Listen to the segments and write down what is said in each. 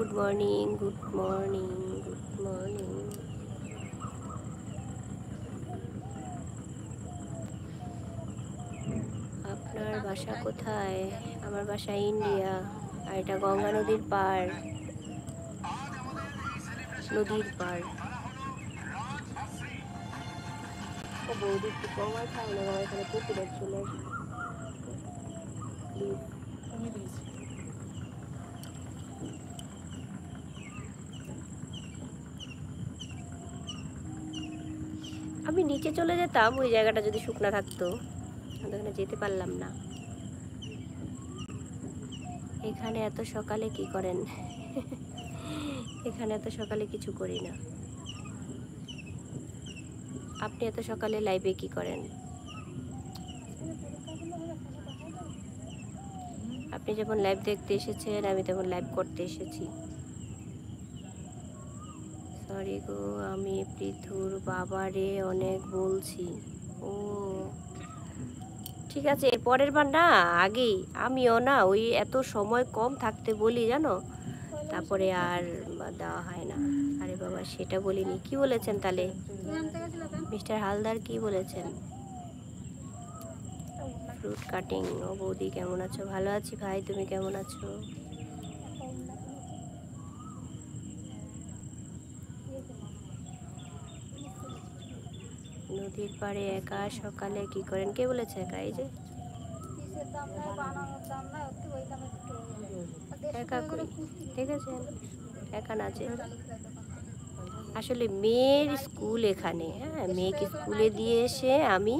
Good morning, good morning, good morning. আপনার বাসা কোথায়? আমার বাসা ইন্ডিয়া। আর এটা গঙ্গা নদীর পার, নদীর পার। ও বৌদি একটু কমায় খাও না, আমার এখানে পুকুরের চলে আসে প্লিজ। আমি নিচে চলে যেতাম, ওই জায়গাটা যদি শুকনা থাকতো, ওখানে যেতে পারলাম না। এখানে এত সকালে কি করেন? এখানে এত সকালে কিছু করি না। আপনি এত সকালে লাইভে কি করেন? আপনি যেমন লাইভ দেখতে এসেছেন, আমি তেমন লাইভ করতে এসেছি। সরি গো, আমি পৃথুর বাবারে অনেক বলছি। ও ঠিক আছে, পরের বার না, আগেই আমিও না ওই এত সময় কম থাকতে বলি জানো, তারপরে আর দেওয়া হয় না। আরে বাবা, সেটা বলিনি। কি বলেছেন তাহলে মিস্টার হালদার, কি বলেছেন? Fruit cutting. ও বৌদি কেমন আছো? ভালো আছি ভাই, তুমি কেমন আছো? নদীর পাড়ে একা সকালে কি করেন? কে বলেছে একা? এই যে একা করি, ঠিক আছে, একা না যে। আসলে মেয়ের স্কুল এখানে, হ্যাঁ, মেয়েকে স্কুলে দিয়ে এসে আমি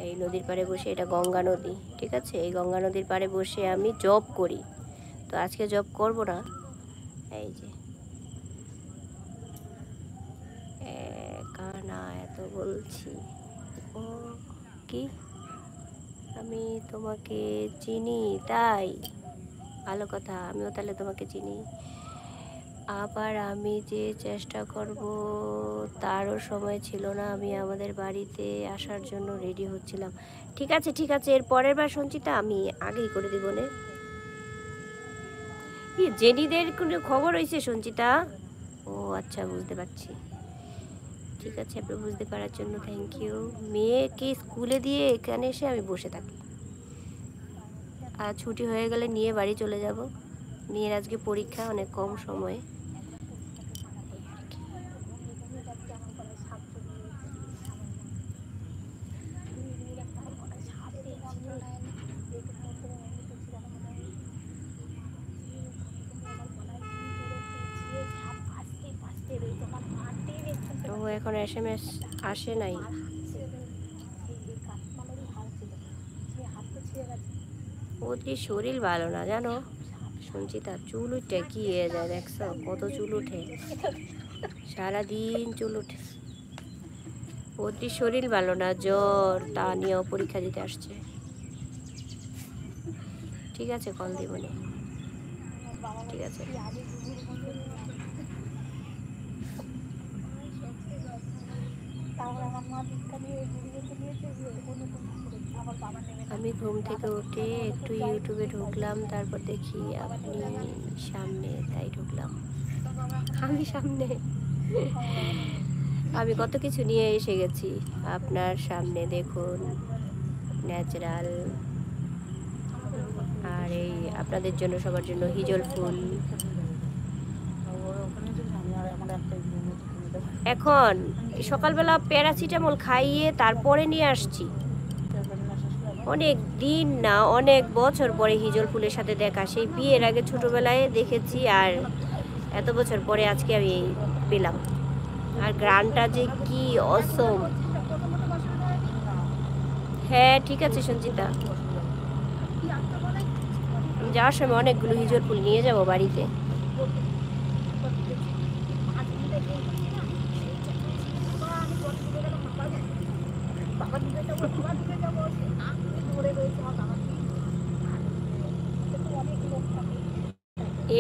এই নদীর পাড়ে বসে, এটা গঙ্গা নদী, ঠিক আছে, এই গঙ্গা নদীর পাড়ে বসে আমি জব করি। তো আজকে জব করব না, এই যে একা না এত বলছি। ও কি, আমি তোমাকে চিনি তাই? ভালো কথা, আমিও তাহলে তোমাকে চিনি। আবার আমি যে চেষ্টা করব তারও সময় ছিল না, আমি আমাদের বাড়িতে আসার জন্য রেডি হচ্ছিলাম। ঠিক আছে ঠিক আছে, এর পরের বার সঞ্চিতা আমি আগেই করে দেব না। জেনিদের কোনো খবর হয়েছে সঞ্চিতা? ও আচ্ছা, বুঝতে পারছি। ঠিক আছে, আপনি বুঝতে পারার জন্য থ্যাংক ইউ। মেয়েকে স্কুলে দিয়ে এখানে এসে আমি বসে থাকি, আর ছুটি হয়ে গেলে নিয়ে বাড়ি চলে যাব। মেয়ের আজকে পরীক্ষা, অনেক কম সময়ে। তো এখন SMS আসে নাই। ওর কি শরীর ভালো না জানো সঞ্চিতা, চুল উঠে কি হয়ে যায় দেখছো, কত চুল উঠে, সারাদিন চুল উঠে। ওর কি শরীর ভালো না, জ্বর, তা নিয়েও পরীক্ষা দিতে আসছে। ঠিক আছে, কল দিব না, ঠিক আছে। আমি ঘুম থেকে উঠে একটু ইউটিউবে ঢুকলাম, তারপর দেখি আপনি সামনে, তাই ঢুকলাম। আমি সামনে, আমি কত কিছু নিয়ে এসে গেছি আপনার সামনে, দেখুন, ন্যাচারাল। আর এই আপনাদের জন্য, সবার জন্য হিজল ফুল। এখন সকালবেলা প্যারাসিটামল খাইয়ে তারপরে নিয়ে আসছি। অনেক দিন না, অনেক বছর পরে হিজল ফুলের সাথে দেখা, সেই বিয়ের আগে ছোটবেলায় দেখেছি, আর এত বছর পরে আজকে আমি পেলাম। আর গ্রানটা যে কি অসম। হ্যাঁ ঠিক আছে সঞ্চিতা, যাওয়ার সময় অনেকগুলো হিজল ফুল নিয়ে যাব বাড়িতে।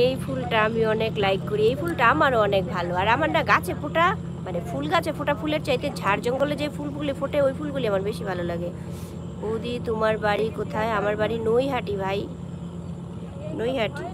এই ফুলটা আমি অনেক লাইক করি, এই ফুলটা আমারও অনেক ভালো। আর আমার না গাছে ফোটা, মানে ফুল গাছে ফোটা ফুলের চাইতে ঝাড় জঙ্গলে যে ফুলগুলি ফোটে, ওই ফুলগুলি আমার বেশি ভালো লাগে। বৌদি তোমার বাড়ি কোথায়? আমার বাড়ি নৈহাটি ভাই, নৈহাটি।